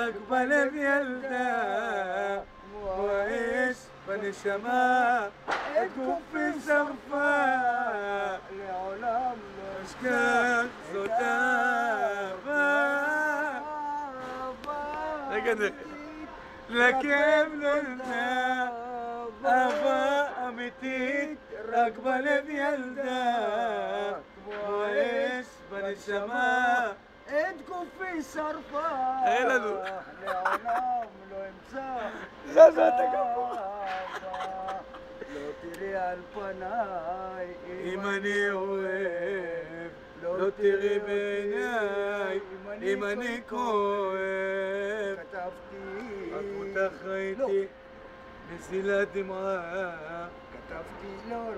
רק בלב ילדה, כמו האש בנשמה, את גופי שרפה, לעולם לא אשכח זאת אהבה. רגע, לכאב נולדה, אהבה אמיתית, רק בלב ילדה, כמו האש בנשמה, את גופי שרפה, תראה לנו. לעולם לא אמצא זזה, אתה גבוה. לא תראי על פניי אם אני אוהב, לא תראי בעיניי, אם אני כואב. כתבתי, רק אותך ראיתי, נזילת דמעה. כתבתי, לא,